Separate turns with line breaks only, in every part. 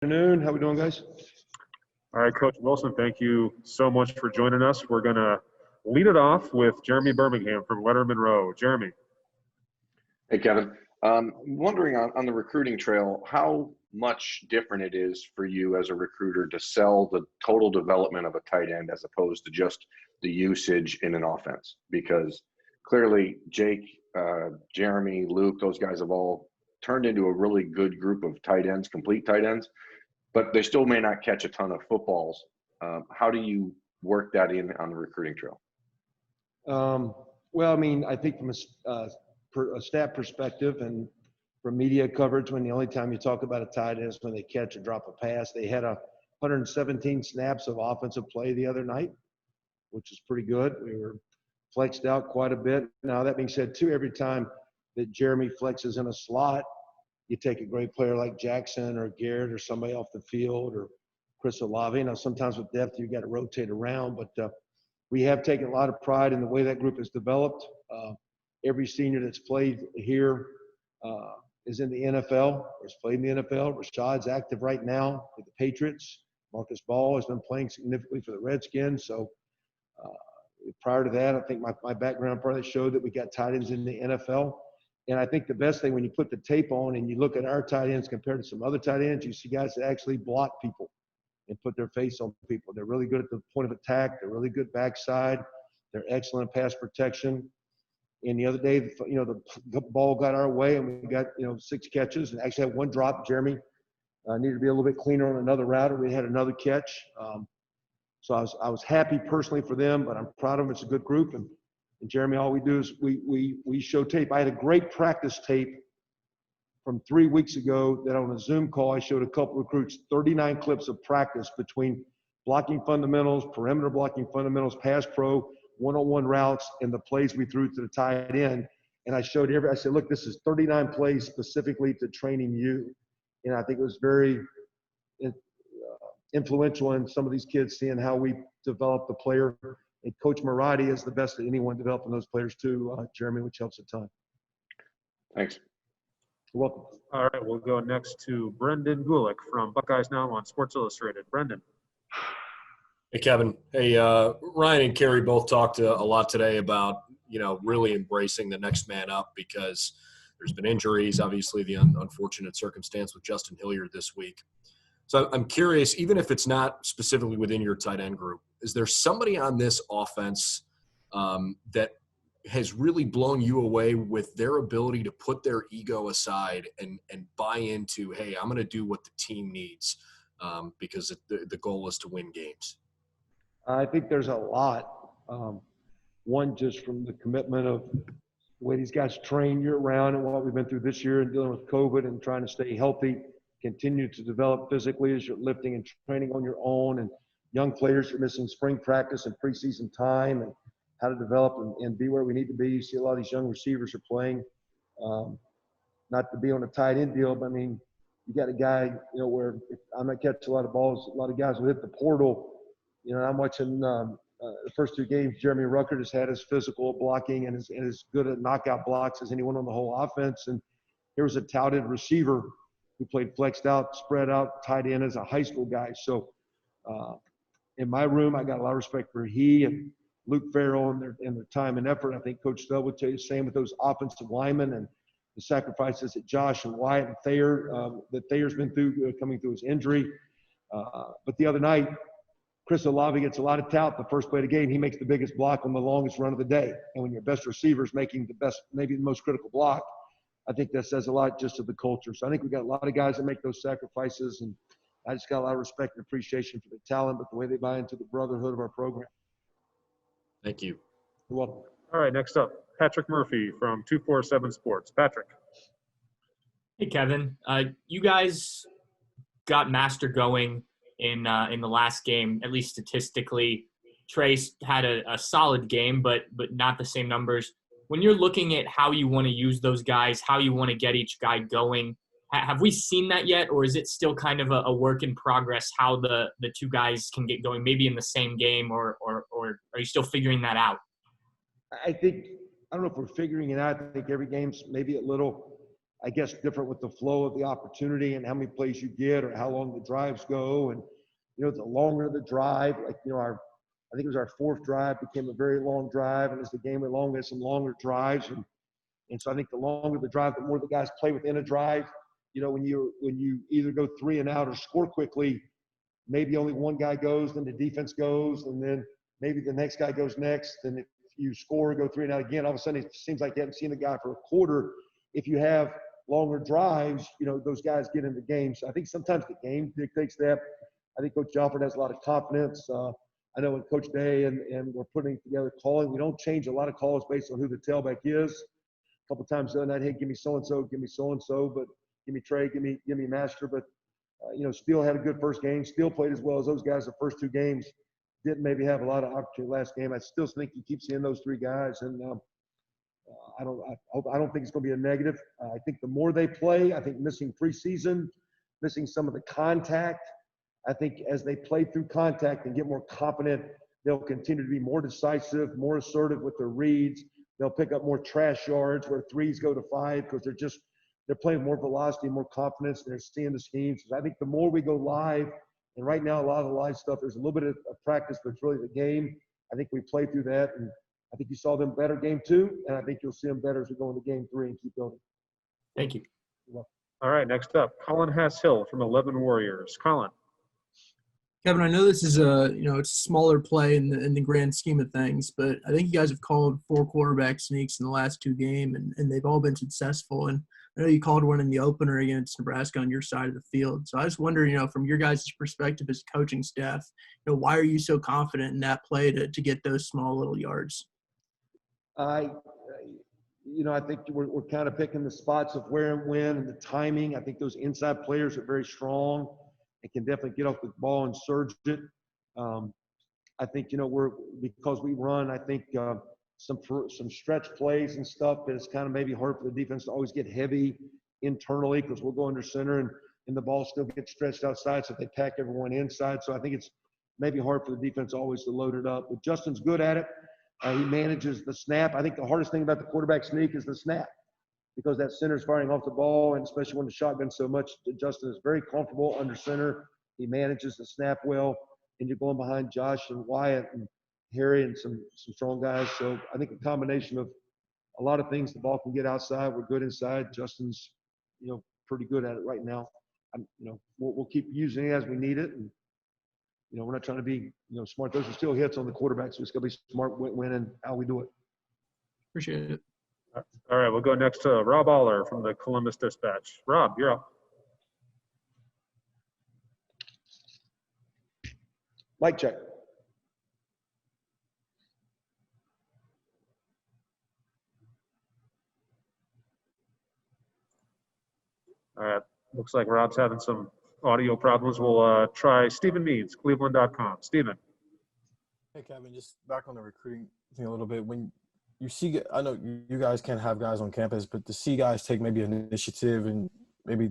Afternoon. How we doing, guys?
All right, Coach Wilson, thank you so much for joining us. We're going to lead it off with Jeremy Birmingham from Letterman Row. Jeremy.
Hey, Kevin. Wondering on the recruiting trail, how much different it is for you as a recruiter to sell the total development of a tight end as opposed to just the usage in an offense? Because clearly Jake, Jeremy, Luke, those guys have all turned into a really good group of tight ends, complete tight ends, but they still may not catch a ton of footballs. How do you work that in on the recruiting trail?
Well, I mean, I think from a stat perspective and from media coverage, when the only time you talk about a tight end is when they catch or drop a pass. They had 117 snaps of offensive play the other night, which is pretty good. We were flexed out quite a bit. Now, that being said, too, every time that Jeremy flexes in a slot, you take a great player like Jackson or Garrett or somebody off the field or Chris Olave. Now, sometimes with depth, you got to rotate around, but we have taken a lot of pride in the way that group has developed. Every senior that's played here is in the NFL or has played in the NFL. Rashad's active right now with the Patriots. Marcus Ball has been playing significantly for the Redskins. So prior to that, I think my background probably showed that we got tight ends in the NFL. And I think the best thing when you put the tape on and you look at our tight ends compared to some other tight ends, you see guys that actually block people and put their face on people. They're really good at the point of attack. They're really good backside. They're excellent pass protection. And the other day, the ball got our way and we got, 6 catches and actually had 1 drop. Jeremy needed to be a little bit cleaner on another route, and we had another catch. So I was happy personally for them, but I'm proud of them. It's a good group. And Jeremy, all we do is we show tape. I had a great practice tape from 3 weeks ago that on a Zoom call, I showed a couple recruits 39 clips of practice between blocking fundamentals, perimeter blocking fundamentals, pass pro, one-on-one routes, and the plays we threw to the tight end. And I showed I said, look, this is 39 plays specifically to training you. And I think it was very influential in some of these kids seeing how we develop the player. And Coach Marotti is the best at anyone developing those players too, Jeremy, which helps a ton.
Thanks.
You're welcome.
All right, we'll go next to Brendan Gulick from Buckeyes Now on Sports Illustrated. Brendan.
Hey, Kevin. Hey, Ryan and Kerry both talked a lot today about, really embracing the next man up because there's been injuries, obviously the unfortunate circumstance with Justin Hilliard this week. So I'm curious, even if it's not specifically within your tight end group, is there somebody on this offense that has really blown you away with their ability to put their ego aside and buy into, hey, I'm going to do what the team needs because the goal is to win games?
I think there's a lot. One, just from the commitment of the way these guys train year-round and what we've been through this year and dealing with COVID and trying to stay healthy, continue to develop physically as you're lifting and training on your own, and young players are missing spring practice and preseason time and how to develop and be where we need to be. You see a lot of these young receivers are playing, not to be on a tight end deal, but I mean, you got a guy, where I might catch a lot of balls, a lot of guys will hit the portal. I'm watching the first 2 games. Jeremy Ruckert has had his physical blocking and is as good at knockout blocks as anyone on the whole offense. And here was a touted receiver who played flexed out, spread out, tight end as a high school guy. So in my room, I got a lot of respect for he and Luke Faire and their time and effort. I think Coach Stubb would tell you the same with those offensive linemen and the sacrifices that Josh and Wyatt and Thayer, that Thayer's been through coming through his injury. But the other night, Chris Olave gets a lot of tout the first play of the game. He makes the biggest block on the longest run of the day. And when your best receiver is making the best, maybe the most critical block, I think that says a lot just of the culture. So I think we got a lot of guys that make those sacrifices, and I just got a lot of respect and appreciation for the talent, but the way they buy into the brotherhood of our program.
Thank you.
You're welcome.
All right, next up, Patrick Murphy from 247 Sports. Patrick.
Hey, Kevin. You guys got Master going in the last game, at least statistically. Trace had a solid game, but not the same numbers. When you're looking at how you want to use those guys, how you want to get each guy going, have we seen that yet, or is it still kind of a work in progress how the 2 guys can get going, maybe in the same game, or are you still figuring that out?
I don't know if we're figuring it out. I think every game's maybe a little I guess, different with the flow of the opportunity and how many plays you get or how long the drives go. And, the longer the drive, like, I think it was our fourth drive became a very long drive. And as the game went along, we had some longer drives. And so I think the longer the drive, the more the guys play within a drive. When you either go 3 and out or score quickly, maybe only one guy goes, then the defense goes, and then maybe the next guy goes next. And if you score, go 3 and out again, all of a sudden it seems like you haven't seen the guy for a quarter. If you have longer drives, those guys get in the game. So I think sometimes the game dictates that. I think Coach Alford has a lot of confidence. I know when Coach Day and we're putting together calling, we don't change a lot of calls based on who the tailback is. A couple times the other night, hey, give me so-and-so, but give me Trey, give me Master. But, Steele had a good first game. Steele played as well as those guys the first 2 games. Didn't maybe have a lot of opportunity last game. I still think you keep seeing those 3 guys. And I don't think it's going to be a negative. I think the more they play, I think missing preseason, missing some of the contact, I think as they play through contact and get more confident, they'll continue to be more decisive, more assertive with their reads. They'll pick up more trash yards where 3s go to 5 because they're playing more velocity, more confidence, and they're seeing the schemes. So I think the more we go live, and right now a lot of the live stuff, there's a little bit of practice, but it's really the game. I think we play through that, and I think you saw them better game 2, and I think you'll see them better as we go into game 3 and keep building.
Thank you.
All right, next up, Colin Hass-Hill from 11 Warriors. Colin.
Kevin, I know this is it's a smaller play in the grand scheme of things, but I think you guys have called 4 quarterback sneaks in the last 2 games, and they've all been successful. And I know you called one in the opener against Nebraska on your side of the field. So I was wondering, from your guys' perspective as a coaching staff, why are you so confident in that play to get those small little yards?
I think we're kind of picking the spots of where and when and the timing. I think those inside players are very strong and can definitely get off the ball and surge it. I think, because we run, I think some stretch plays and stuff that it's kind of maybe hard for the defense to always get heavy internally because we'll go under center and the ball still gets stretched outside. So if they pack everyone inside. So I think it's maybe hard for the defense always to load it up. But Justin's good at it. He manages the snap. I think the hardest thing about the quarterback sneak is the snap because that center's firing off the ball, and especially when the shotgun's so much, Justin is very comfortable under center. He manages the snap well, and you're going behind Josh and Wyatt and Harry and some strong guys. So I think a combination of a lot of things. The ball can get outside. We're good inside. Justin's, pretty good at it right now. We'll keep using it as we need it, and we're not trying to be, smart. Those are still hits on the quarterback, so it's got to be smart when and how we do it.
Appreciate it.
All right, we'll go next to Rob Aller from the Columbus Dispatch. Rob, you're up.
Mic check.
All right, looks like Rob's having some audio problems. We'll try Stephen Meads, Cleveland.com. Stephen.
Hey, Kevin, just back on the recruiting thing a little bit. When you see, I know you guys can't have guys on campus, but to see guys take maybe an initiative and maybe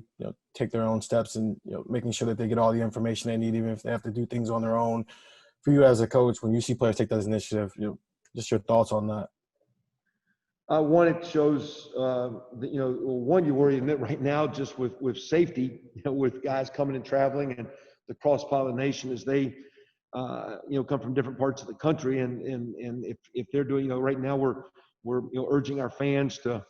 take their own steps and making sure that they get all the information they need, even if they have to do things on their own. For you as a coach, when you see players take that initiative, just your thoughts on that.
One, it shows one, you worry right now just with safety, with guys coming and traveling and the cross-pollination as they come from different parts of the country, and if they're doing, right now we're urging our fans to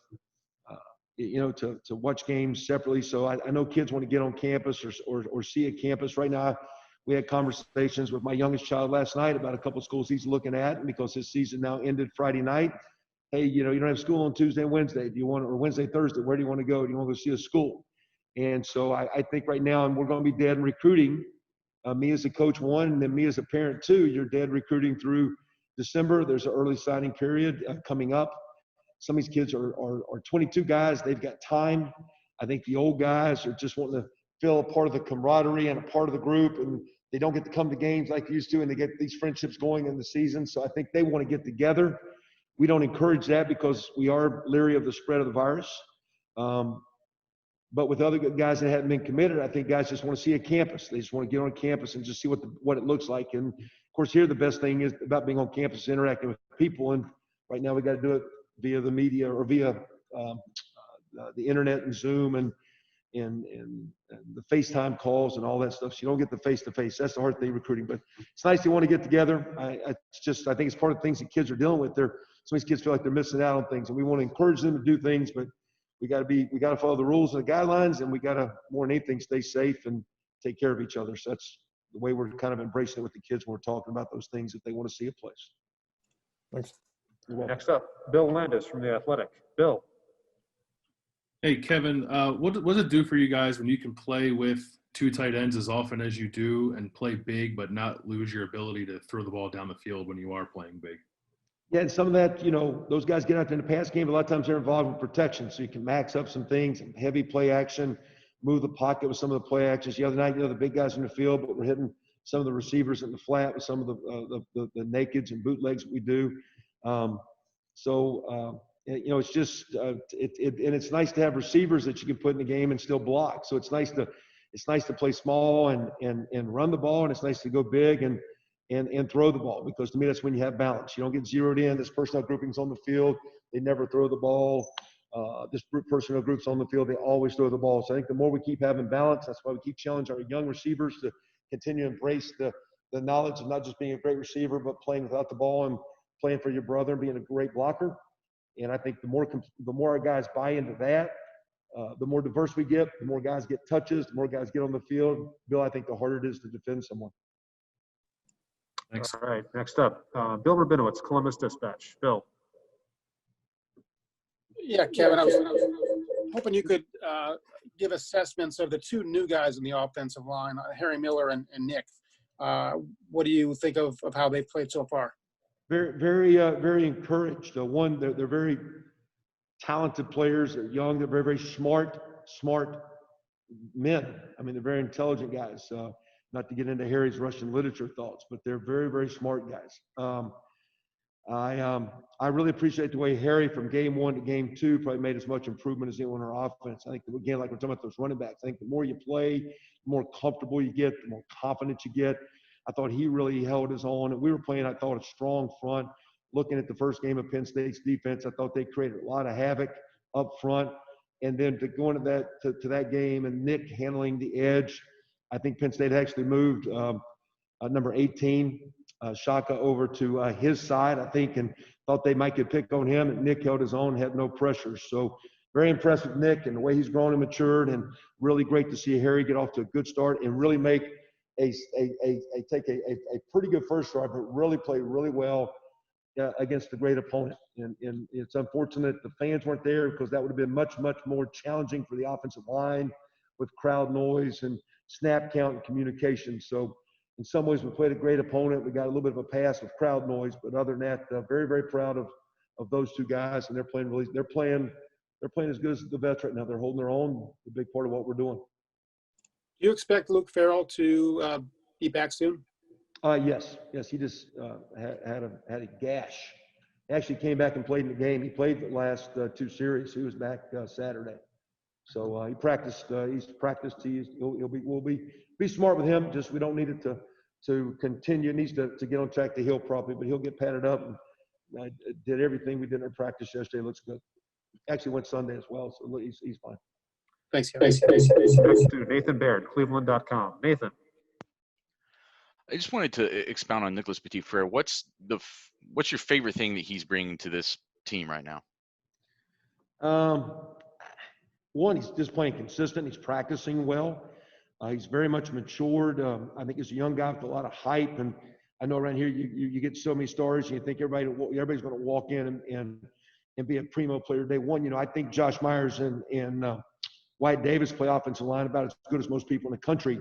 watch games separately. So I know kids want to get on campus or see a campus. Right now, we had conversations with my youngest child last night about a couple of schools he's looking at, because his season now ended Friday night. Hey, you don't have school on Tuesday and Wednesday. Do you want, or Wednesday, Thursday? Where do you want to go? Do you want to go see a school? And so I think right now, and we're going to be dead in recruiting. Me as a coach, one, and then me as a parent, two. You're dead recruiting through December. There's an early signing period coming up. Some of these kids are 22 guys. They've got time. I think the old guys are just wanting to feel a part of the camaraderie and a part of the group, and they don't get to come to games like they used to, and they get these friendships going in the season. So I think they want to get together. We don't encourage that because we are leery of the spread of the virus. But with other guys that haven't been committed, I think guys just want to see a campus. They just want to get on campus and just see what it looks like. And of course, here the best thing is about being on campus, interacting with people. And right now we got to do it via the media or via the internet and Zoom and the FaceTime calls and all that stuff. So you don't get the face-to-face. That's the hard thing recruiting. But it's nice they want to get together. I think it's part of the things that kids are dealing with. Some of these kids feel like they're missing out on things, and we want to encourage them to do things, but we got to follow the rules and the guidelines, and we got to, more than anything, stay safe and take care of each other. So that's the way we're kind of embracing it with the kids when we're talking about those things that they want to see a place.
Thanks.
Next up, Bill Landis from The Athletic. Bill.
Hey, Kevin, what does it do for you guys when you can play with two tight ends as often as you do and play big but not lose your ability to throw the ball down the field when you are playing big?
Yeah, and some of that, those guys get out there in the pass game. A lot of times they're involved in protection, so you can max up some things, heavy play action, move the pocket with some of the play actions. The other night, the big guys in the field, but we're hitting some of the receivers in the flat with some of the nakeds and bootlegs that we do. It's just and it's nice to have receivers that you can put in the game and still block. So it's nice to play small and run the ball, and it's nice to go big and throw the ball, because to me that's when you have balance. You don't get zeroed in. This personnel grouping's on the field, they never throw the ball. This personnel group's on the field, they always throw the ball. So I think the more we keep having balance, that's why we keep challenging our young receivers to continue to embrace the knowledge of not just being a great receiver, but playing without the ball and playing for your brother and being a great blocker. And I think the more our guys buy into that, the more diverse we get, the more guys get touches, the more guys get on the field. Bill, I think the harder it is to defend someone.
Thanks.
All right, next up, Bill Rabinowitz, Columbus Dispatch. Bill.
Yeah, Kevin, I was hoping you could give assessments of the two new guys in the offensive line, Harry Miller and Nick. What do you think of how they've played so far?
Very, very, very encouraged. They're very talented players. They're young. They're very, very smart men. I mean, they're very intelligent guys. Not to get into Harry's Russian literature thoughts, but they're very, very smart guys. I really appreciate the way Harry, from game one to game two, probably made as much improvement as anyone on our offense. I think that, again, like we're talking about those running backs, I think the more you play, the more comfortable you get, the more confident you get. I thought he really held his own. And we were playing, I thought, a strong front. Looking at the first game of Penn State's defense, I thought they created a lot of havoc up front. And then to go into that game and Nick handling the edge, I think Penn State actually moved number 18, Shaka, over to his side, I think, and thought they might get pick on him. And Nick held his own, had no pressure. So very impressed with Nick and the way he's grown and matured, and really great to see Harry get off to a good start and really make take a pretty good first drive, but really play really well against a great opponent. And it's unfortunate the fans weren't there, because that would have been much, much more challenging for the offensive line with crowd noise and snap count and communication. So in some ways we played a great opponent. We got a little bit of a pass with crowd noise, but other than that, very, very proud of those two guys, and they're playing as good as the vets right now. They're holding their own, a big part of what we're doing.
Do you expect Luke Farrell to be back soon?
Yes. He just had a gash. He actually came back and played in the game. He played the last two series. He was back Saturday. So he practiced. He's practiced. We'll be smart with him. Just we don't need it to continue. It needs to get on track to heal properly. But he'll get padded up. And did everything we did in our practice yesterday. Looks good. Actually went Sunday as well. So he's fine.
Thanks, Kevin.
Next to Nathan Baird, Cleveland.com. Nathan.
I just wanted to expound on Nicholas Petit. Faire. What's your favorite thing that he's bringing to this team right now?
One, he's just playing consistent. He's practicing well. He's very much matured. I think he's a young guy with a lot of hype. And I know around here you get so many stories, and you think everybody's going to walk in and be a primo player day one. I think Josh Myers and Wyatt Davis play offensive line about as good as most people in the country.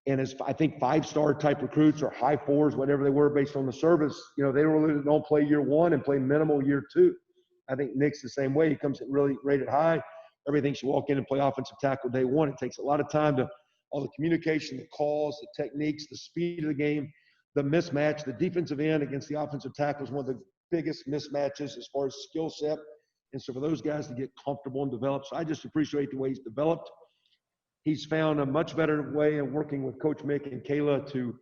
And as I think 5-star type recruits or high fours, whatever they were based on the service, they really don't play year one and play minimal year two. I think Nick's the same way. He comes in really rated high. Everything should walk in and play offensive tackle day one. It takes a lot of time to all the communication, the calls, the techniques, the speed of the game, the mismatch. The defensive end against the offensive tackle is one of the biggest mismatches as far as skill set. And so for those guys to get comfortable and develop, so I just appreciate the way he's developed. He's found a much better way of working with Coach Mick and Kayla to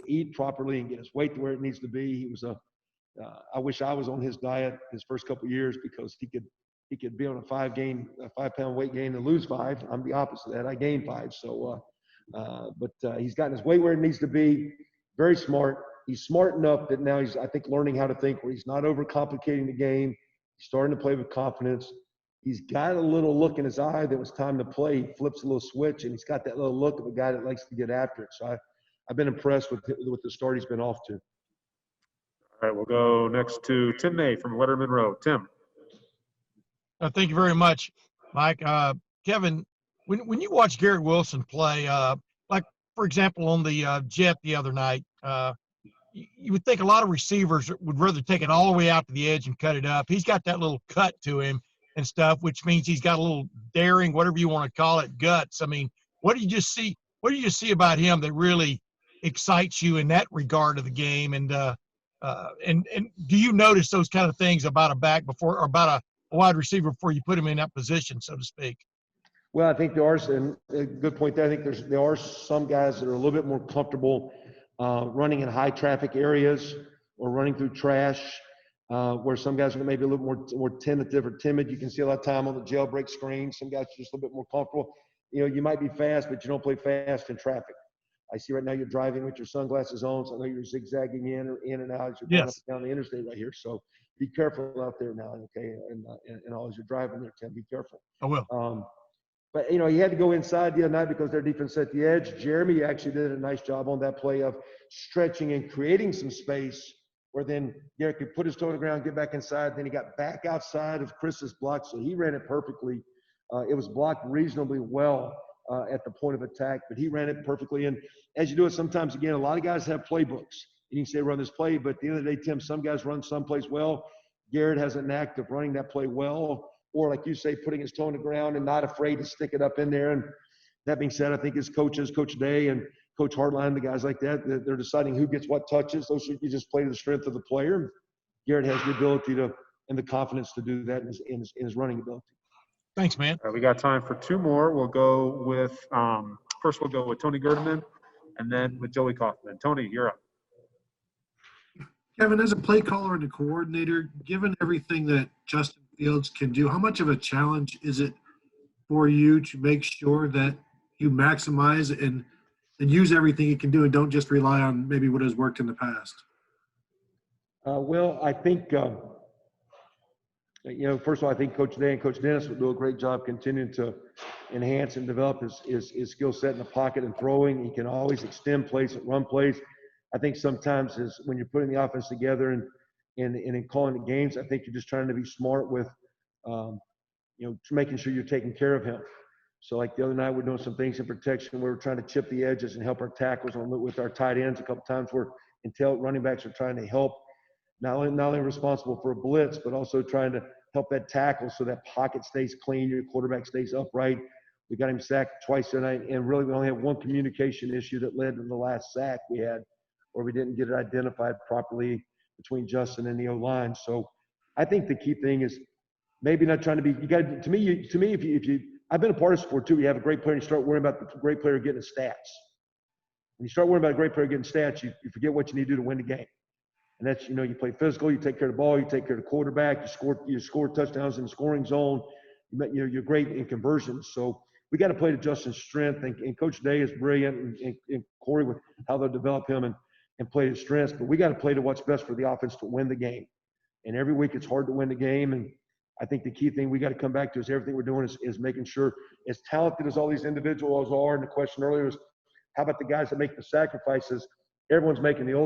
eat properly and get his weight to where it needs to be. He was I wish I was on his diet his first couple of years, because he could he could be on a 5-pound weight gain and lose 5. I'm the opposite of that. I gain 5. So, but he's gotten his weight where it needs to be. Very smart. He's smart enough that now he's, I think, learning how to think where he's not overcomplicating the game. He's starting to play with confidence. He's got a little look in his eye that was time to play. He flips a little switch, and he's got that little look of a guy that likes to get after it. So I've been impressed with the start he's been off to.
All right, we'll go next to Tim May from Letterman Row. Tim.
Thank you very much, Mike. Kevin, when you watch Garrett Wilson play, like, for example, on the jet the other night, you would think a lot of receivers would rather take it all the way out to the edge and cut it up. He's got that little cut to him and stuff, which means he's got a little daring, whatever you want to call it, guts. I mean, what do you just see about him that really excites you in that regard of the game? And do you notice those kind of things about a back before, or about a wide receiver before you put him in that position, so to speak?
Well, I think there are, and a good point there. I think there are some guys that are a little bit more comfortable running in high traffic areas or running through trash, where some guys are maybe a little more tentative or timid. You can see a lot of time on the jailbreak screen. Some guys are just a little bit more comfortable. You know, you might be fast, but you don't play fast in traffic. I see right now you're driving with your sunglasses on, so I know you're zigzagging in and out as you're going up and down the interstate right here. So be careful out there now, okay? And all as you're driving there, Tim, be careful.
I will.
But, you know, he had to go inside the other night because their defense set the edge. Jeremy actually did a nice job on that play of stretching and creating some space where then Garrett could put his toe to the ground, get back inside. Then he got back outside of Chris's block, so he ran it perfectly. It was blocked reasonably well at the point of attack, but he ran it perfectly. And as you do it sometimes, again, a lot of guys have playbooks. You can say run this play, but at the end of the day, Tim, some guys run some plays well. Garrett has a knack of running that play well, or like you say, putting his toe on the ground and not afraid to stick it up in there. And that being said, I think his coaches, Coach Day and Coach Hartline, the guys like that, they're deciding who gets what touches. Those you just play to the strength of the player. Garrett has the ability to and the confidence to do that in his running ability.
Thanks, man.
We got time for 2 more. We'll go with first we'll go with Tony Gerdeman and then with Joey Kaufman. Tony, you're up.
Kevin, as a play caller and a coordinator, given everything that Justin Fields can do, how much of a challenge is it for you to make sure that you maximize and use everything he can do and don't just rely on maybe what has worked in the past?
Well, I think, first of all, I think Coach Day and Coach Dennis will do a great job continuing to enhance and develop his skill set in the pocket and throwing. He can always extend plays and run plays. I think sometimes when you're putting the offense together and in calling the games, I think you're just trying to be smart with, making sure you're taking care of him. So like the other night, we're doing some things in protection. We were trying to chip the edges and help our tackles with our tight ends. A couple times where running backs are trying to help, not only responsible for a blitz, but also trying to help that tackle so that pocket stays clean, your quarterback stays upright. We got him sacked twice tonight, and really we only had one communication issue that led to the last sack we had, where we didn't get it identified properly between Justin and the O-line. So I think the key thing is maybe not trying to be, if you I've been a part of sport too. You have a great player and you start worrying about the great player getting his stats. When you start worrying about a great player getting stats, you forget what you need to do to win the game. And that's, you play physical, you take care of the ball, you take care of the quarterback, you score touchdowns in the scoring zone. You're great in conversions. So we got to play to Justin's strength. And Coach Day is brilliant, and Corey with how they'll develop him and play to his strengths. But we got to play to what's best for the offense to win the game. And every week it's hard to win the game. And I think the key thing we got to come back to is everything we're doing is making sure, as talented as all these individuals are, and the question earlier was, how about the guys that make the sacrifices? Everyone's making the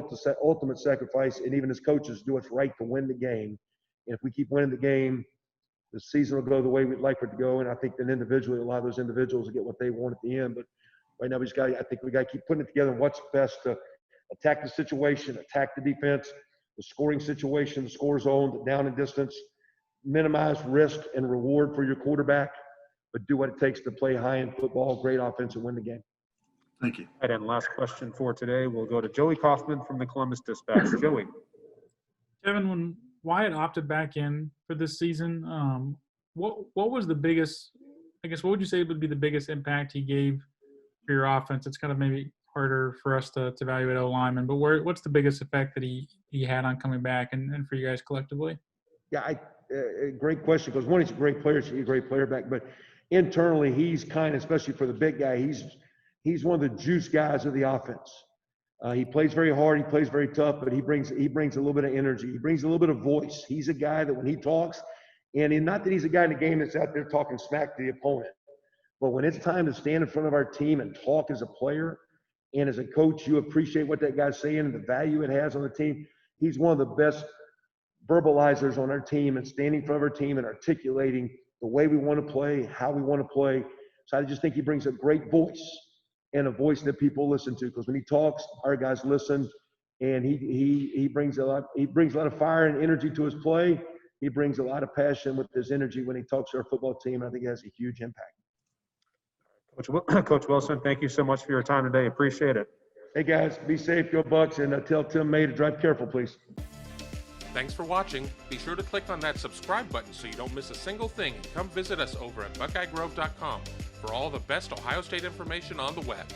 ultimate sacrifice, and even as coaches do what's right to win the game. And if we keep winning the game, the season will go the way we'd like for it to go. And I think that individually, a lot of those individuals will get what they want at the end. But right now, I think we got to keep putting it together and what's best to attack the situation, attack the defense, the scoring situation, the score zone, the down and distance, minimize risk and reward for your quarterback, but do what it takes to play high-end football, great offense, and win the game.
Thank you.
And last question for today, we'll go to Joey Kaufman from the Columbus Dispatch. Joey.
Kevin, when Wyatt opted back in for this season, what was the biggest, what would you say would be the biggest impact he gave for your offense? It's kind of maybe harder for us to evaluate O-lineman, but what's the biggest effect that he had on coming back and for you guys collectively?
Yeah, great question, because one, he's a great player, so he's a great player back, but internally, he's kind of, especially for the big guy, he's one of the juice guys of the offense. He plays very hard, he plays very tough, but he brings a little bit of energy. He brings a little bit of voice. He's a guy that when he talks, not that he's a guy in the game that's out there talking smack to the opponent, but when it's time to stand in front of our team and talk as a player and as a coach, you appreciate what that guy's saying and the value it has on the team. He's one of the best verbalizers on our team and standing in front of our team and articulating the way we want to play, how we want to play. So I just think he brings a great voice and a voice that people listen to, because when he talks, our guys listen, and he brings a lot of fire and energy to his play. He brings a lot of passion with his energy when he talks to our football team. I think it has a huge impact.
Coach Wilson, thank you so much for your time today. Appreciate it.
Hey guys, be safe, go Bucks, and tell Tim May to drive careful, please.
Thanks for watching. Be sure to click on that subscribe button so you don't miss a single thing, and come visit us over at BuckeyeGrove.com for all the best Ohio State information on the web.